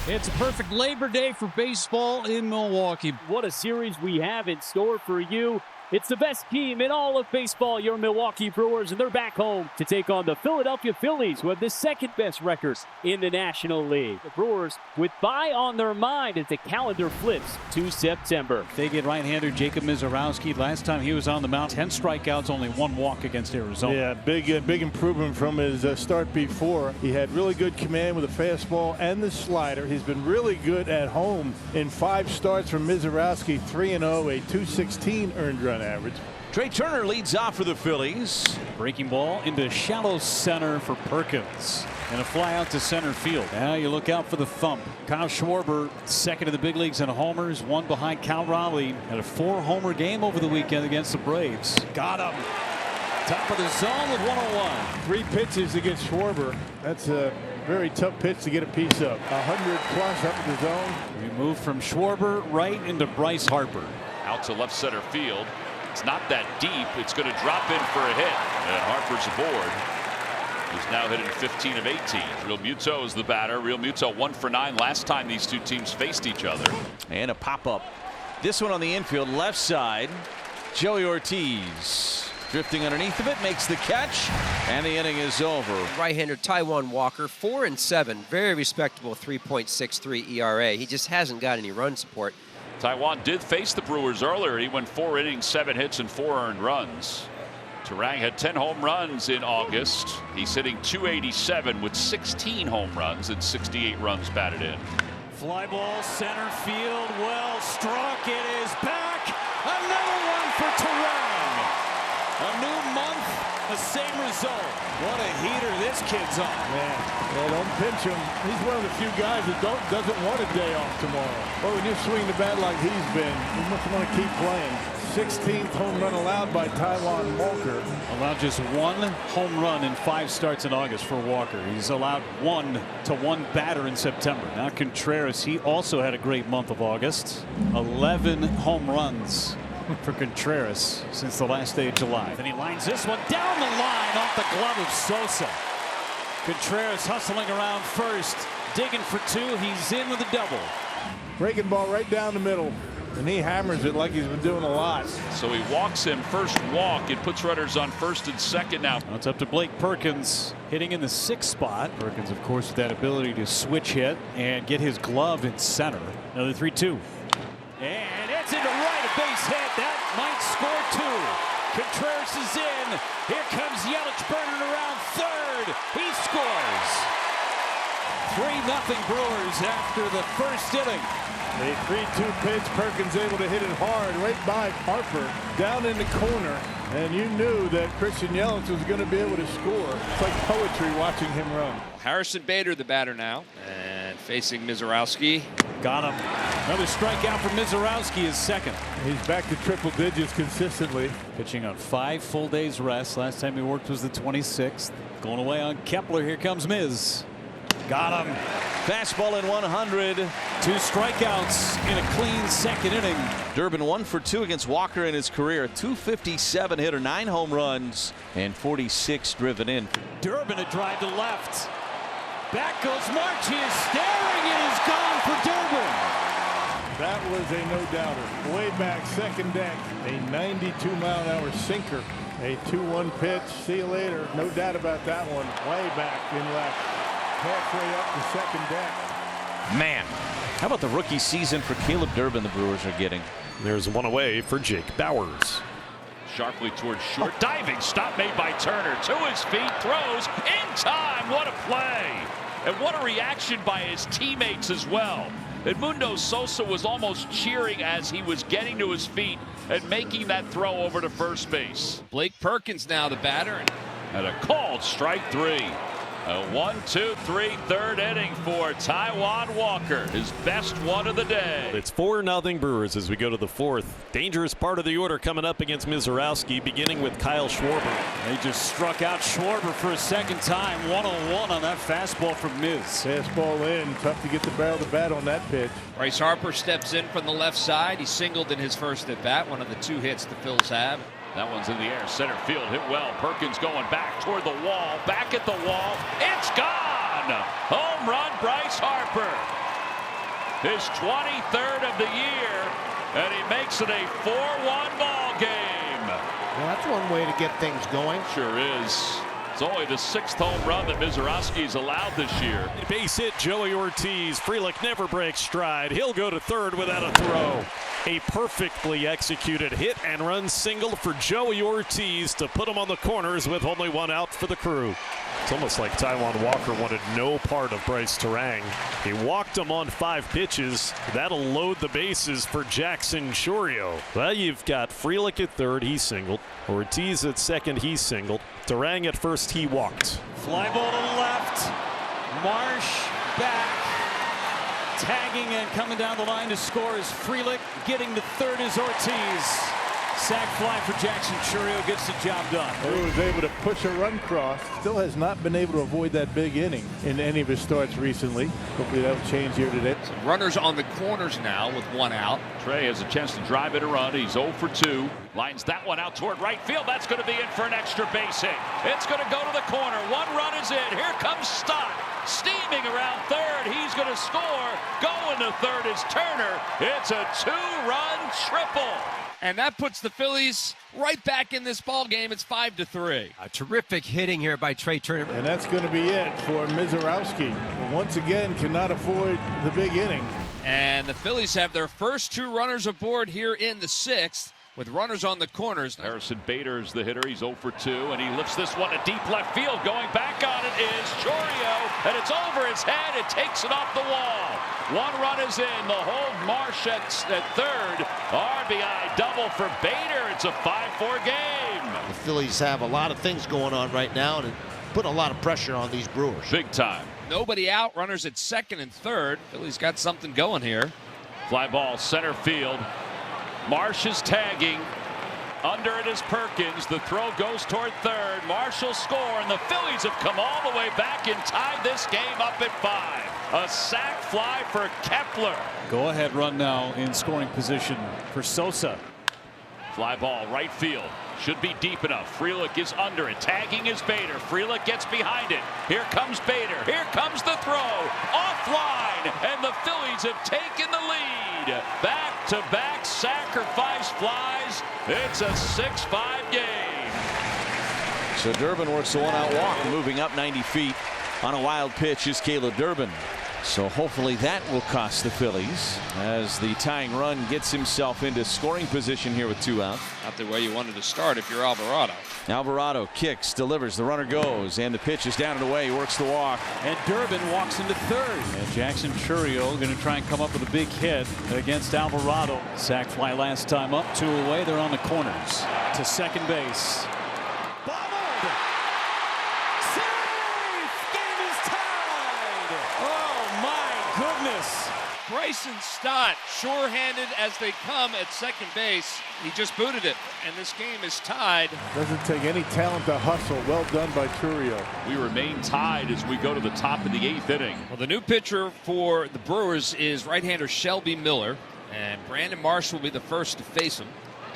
It's a perfect Labor Day for baseball in Milwaukee. What a series we have in store for you. It's the best team in all of baseball, your Milwaukee Brewers, and they're back home to take on the Philadelphia Phillies, who have the second best record in the National League. The Brewers with bye on their mind as the calendar flips to September. They get right-hander Jacob Mizorowski. Last time he was on the mound, 10 strikeouts, only 1 walk against Arizona. Yeah, big improvement from his start before. He had really good command with the fastball and the slider. He's been really good at home in 5 starts from Mizorowski, 3-0, a .216 earned run average. Trey Turner leads off for the Phillies. Breaking ball into shallow center for Perkins. And a fly out to center field. Now you look out for the thump. Kyle Schwarber, second in the big leagues in homers, 1 behind Cal Raleigh. Had a 4-homer game over the weekend against the Braves. Got him. Top of the zone with 101. 3 pitches against Schwarber. That's a very tough pitch to get a piece of. 100 plus up in the zone. We move from Schwarber right into Bryce Harper. Out to left center field. It's not that deep. It's going to drop in for a hit. And Harper's aboard. He's now hitting 15 of 18. Real Muto is the batter. Real Muto 1 for 9 last time these two teams faced each other. And a pop-up. This one on the infield, left side. Joey Ortiz drifting underneath of it, makes the catch, and the inning is over. Right-hander Taijuan Walker, 4-7, very respectable 3.63 ERA. He just hasn't got any run support. Taijuan did face the Brewers earlier. He went 4 innings, 7 hits, and 4 earned runs. Turang had 10 home runs in August. He's hitting .287 with 16 home runs and 68 runs batted in. Fly ball center field, well struck. It is back. Another one for Turang. A new month, the same result. What a heater this kid's on. Man, yeah, don't pinch him. He's one of the few guys that doesn't want a day off tomorrow. Well, when you swing the bat like he's been, you must want to keep playing. 16th home run allowed by Taijuan Walker. Allowed just 1 home run in 5 starts in August for Walker. He's allowed 1 to 1 batter in September. Now Contreras, he also had a great month of August. 11 home runs for Contreras since the last day of July. Then he lines this one down the line off the glove of Sosa. Contreras hustling around first, digging for 2. He's in with a double. Breaking ball right down the middle. And he hammers it like he's been doing a lot. So he walks him, first walk. It puts runners on first and second now. Now it's up to Blake Perkins, hitting in the 6th spot. Perkins, of course, with that ability to switch hit and get his glove in center. Another 3-2. And it's into right, a base hit. That might score 2. Contreras is in. Here comes Yelich burning around third. He scores. 3-0 Brewers after the first inning. A 3-2 pitch. Perkins able to hit it hard right by Harper down in the corner. And you knew that Christian Yelich was going to be able to score. It's like poetry watching him run. Harrison Bader, the batter now, and facing Mizorowski. Got him. Another strikeout for Mizorowski, his second. He's back to triple digits consistently. Pitching on 5 full days rest. Last time he worked was the 26th. Going away on Kepler. Here comes Miz. Got him. Fastball in 100. 2 strikeouts in a clean second inning. Durbin 1 for 2 against Walker in his career. 257 hitter, 9 home runs, and 46 driven in. Durbin a drive to left. Back goes March. He is staring. It is gone for Durbin. That was a no-doubter. Way back, second deck. A 92-mile-an-hour sinker. A 2-1 pitch. See you later. No doubt about that one. Way back in left. Halfway up the second deck. Man, how about the rookie season for Caleb Durbin the Brewers are getting? There's one away for Jake Bauers. Sharply towards short. Diving stop made by Turner. To his feet. Throws in time. What a play. And what a reaction by his teammates as well. Edmundo Sosa was almost cheering as he was getting to his feet and making that throw over to first base. Blake Perkins now the batter. And a called strike 3. A 1-2-3 third inning for Taijuan Walker, his best one of the day. It's 4-0 Brewers as we go to the 4th. Dangerous part of the order coming up against Mizorowski, beginning with Kyle Schwarber. They just struck out Schwarber for a second time. 1-1 on that fastball from Miz. Fastball in. Tough to get the barrel of the bat on that pitch. Bryce Harper steps in from the left side. He singled in his first at bat, one of the 2 hits the Phils have. That one's in the air. Center field hit well. Perkins going back toward the wall. Back at the wall. It's gone. Home run, Bryce Harper. his 23rd of the year, and he makes it a 4-1 ball game. Well, that's one way to get things going. Sure is. It's only the 6th home run that Mizorowski's allowed this year. Base hit, Joey Ortiz. Frelick never breaks stride. He'll go to third without a throw. A perfectly executed hit and run single for Joey Ortiz to put him on the corners with only one out for the Crew. It's almost like Taijuan Walker wanted no part of Bryce Terang. He walked him on 5 pitches. That'll load the bases for Jackson Chourio. Well, you've got Frelick at third, he singled. Ortiz at second, he singled. Terang at first, he walked. Fly ball to the left. Marsh back. Tagging and coming down the line to score is Frelick. Getting to third is Ortiz. Sac fly for Jackson Chourio, gets the job done. He was able to push a run cross. Still has not been able to avoid that big inning in any of his starts recently. Hopefully that'll change here today. Some runners on the corners now with 1 out. Trey has a chance to drive it a run. He's 0 for 2. Lines that one out toward right field. That's going to be in for an extra base hit. It's going to go to the corner. 1 run is in. Here comes Stott. Steaming around third. He's going to score. Going to third is Turner. It's a 2-run triple. And that puts the Phillies right back in this ball game. It's 5-3. A terrific hitting here by Trey Turner. And that's going to be it for Mizorowski. Once again, cannot avoid the big inning. And the Phillies have their first 2 runners aboard here in the 6th with runners on the corners. Harrison Bader's the hitter. He's 0 for 2, and he lifts this one to deep left field. Going back on it is Chourio, and it's over his head. It takes it off the wall. 1 run is in. The hold Marsh at third. RBI double for Bader. It's a 5-4 game. The Phillies have a lot of things going on right now and putting a lot of pressure on these Brewers. Big time. Nobody out. Runners at second and third. Phillies got something going here. Fly ball center field. Marsh is tagging. Under it is Perkins. The throw goes toward third. Marsh will score, and the Phillies have come all the way back and tied this game up at 5. A sac fly for Kepler. Go ahead run now in scoring position for Sosa. Fly ball right field. Should be deep enough. Frelick is under it. Tagging is Bader. Frelick gets behind it. Here comes Bader. Here comes the throw. Offline. And the Phillies have taken the lead. Back-to-back sacrifice flies. It's a 6-5 game. So Durbin works the 1-out walk, moving up 90 feet on a wild pitch is Caleb Durbin. So hopefully that will cost the Phillies as the tying run gets himself into scoring position here with 2 out. Not the way you wanted to start if you're Alvarado. Alvarado kicks, delivers, the runner goes, and the pitch is down and away. He works the walk. And Durbin walks into third. And Jackson Chourio going to try and come up with a big hit against Alvarado. Sac fly last time up, 2 away. They're on the corners. To second base. Bobbled! Safe! Game is tied! Oh my goodness! Bryson Stott, sure-handed as they come at second base. He just booted it, and this game is tied. Doesn't take any talent to hustle. Well done by Chourio. We remain tied as we go to the top of the 8th inning. Well, the new pitcher for the Brewers is right-hander Shelby Miller, and Brandon Marsh will be the first to face him.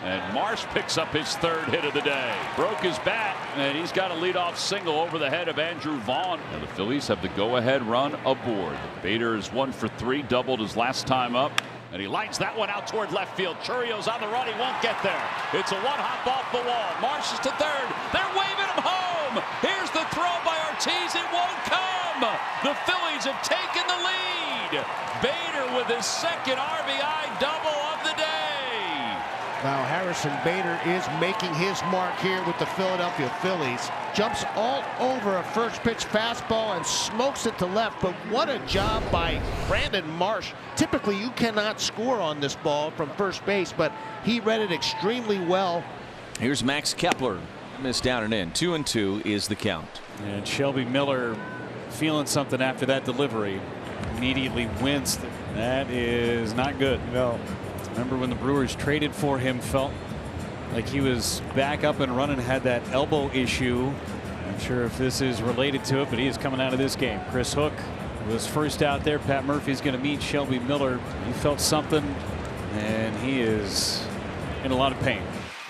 And Marsh picks up his 3rd hit of the day. Broke his bat, and he's got a leadoff single over the head of Andrew Vaughn. And the Phillies have the go-ahead run aboard. Bader is 1 for 3, doubled his last time up. And he lines that one out toward left field. Churio's on the run. He won't get there. It's a 1-hop off the wall. Marsh is to third. They're waving him home. Here's the throw by Ortiz. It won't come. The Phillies have taken the lead. Bader with his 2nd RBI double of the day. Now Harrison Bader is making his mark here with the Philadelphia Phillies. Jumps all over a first pitch fastball and smokes it to left. But what a job by Brandon Marsh. Typically you cannot score on this ball from first base, but he read it extremely well. Here's Max Kepler. Missed down and in. 2-2 is the count. And Shelby Miller feeling something after that delivery. Immediately winced. That is not good. No. Remember when the Brewers traded for him, felt like he was back up and running, had that elbow issue. Not sure if this is related to it, but he is coming out of this game. Chris Hook was first out there. Pat Murphy's going to meet Shelby Miller. He felt something, and he is in a lot of pain.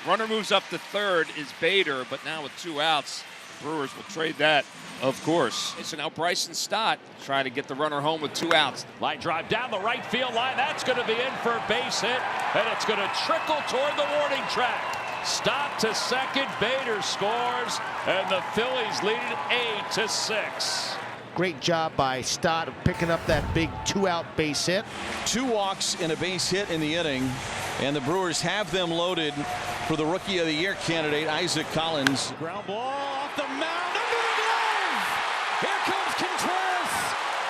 Runner moves up to third is Bader, but now with 2 outs, Brewers will trade that, of course. So now Bryson Stott trying to get the runner home with 2 outs. Line drive down the right field line. That's going to be in for a base hit, and it's going to trickle toward the warning track. Stott to second. Bader scores, and the Phillies lead it 8-6. Great job by Stott of picking up that big 2-out base hit. 2 walks and a base hit in the inning, and the Brewers have them loaded for the Rookie of the Year candidate, Isaac Collins. Ground ball off the mound under the glove. Here comes Contreras.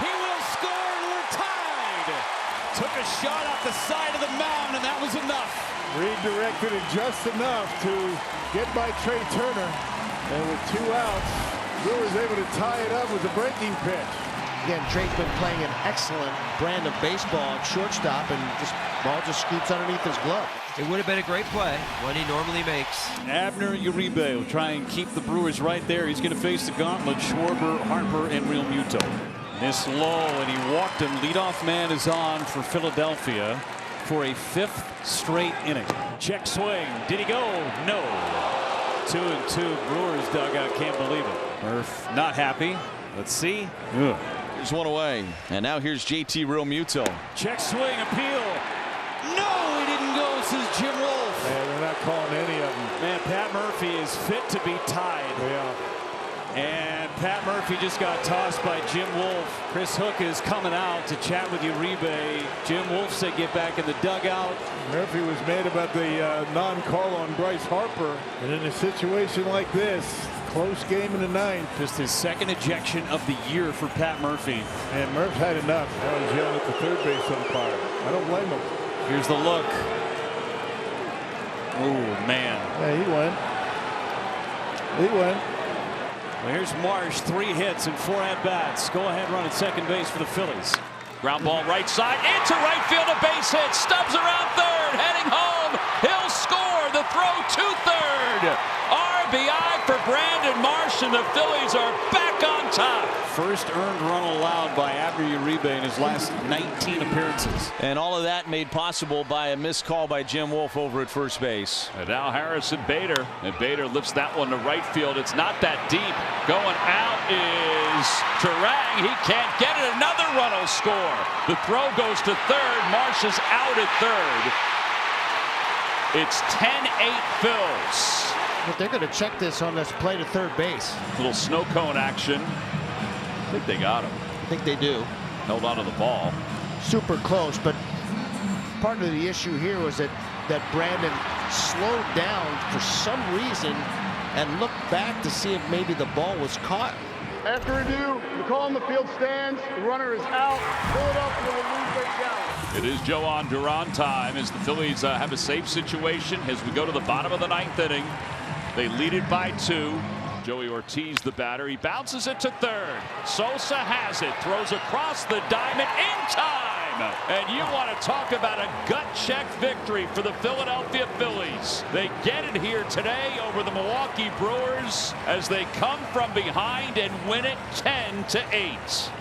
He will score, and we're tied. Took a shot off the side of the mound, and that was enough. Redirected it just enough to get by Trey Turner, and with 2 outs, Brewers able to tie it up with a breaking pitch. Again, Trey's been playing an excellent brand of baseball at shortstop, and this ball just scoots underneath his glove. It would have been a great play, one he normally makes. Abner Uribe will try and keep the Brewers right there. He's going to face the gauntlet, Schwarber, Harper, and Real Muto. This low, and he walked him. Leadoff man is on for Philadelphia for a 5th straight inning. Check swing. Did he go? No. 2-2. Brewers dugout can't believe it. Murph not happy. Let's see. Ugh. Here's one away, and now here's JT Realmuto. Check swing, appeal. No, he didn't go, says Jim Wolf. Man, they're not calling any of them. Man, Pat Murphy is fit to be tied. Yeah. And Pat Murphy just got tossed by Jim Wolf. Chris Hook is coming out to chat with Uribe. Jim Wolf said get back in the dugout. Murphy was mad about the non-call on Bryce Harper. And in a situation like this, close game in the 9th. Just his 2nd ejection of the year for Pat Murphy. And Murph had enough. I was yelling at the third base umpire. I don't blame him. Here's the look. Oh, man. Yeah, he went. Well, here's Marsh, 3 hits and 4 at-bats. Go-ahead run at second base for the Phillies. Ground ball right side into right field, a base hit. Stubbs around third, heading home. He'll score. The throw to third. RBI for Brandon Marsh, and the Phillies are back on top. First earned run allowed by Abner Uribe in his last 19 appearances. And all of that made possible by a missed call by Jim Wolf over at first base. And now Harrison Bader, and Bader lifts that one to right field. It's not that deep. Going out is Turang. He can't get it. Another run will score. The throw goes to third. Marsh is out at third. It's 10-8 Phils. But they're going to check this on this play to third base. Little snow cone action. I think they got him. I think they do. Held onto the ball. Super close, but part of the issue here was that Brandon slowed down for some reason and looked back to see if maybe the ball was caught. After review, the call on the field stands. The runner is out. Philadelphia will lose their challenge. It is Joan Duran time as the Phillies have a safe situation as we go to the bottom of the 9th inning. They lead it by 2. Joey Ortiz, the batter. He bounces it to third. Sosa has it. Throws across the diamond in time. And you want to talk about a gut check victory for the Philadelphia Phillies. They get it here today over the Milwaukee Brewers as they come from behind and win it 10-8.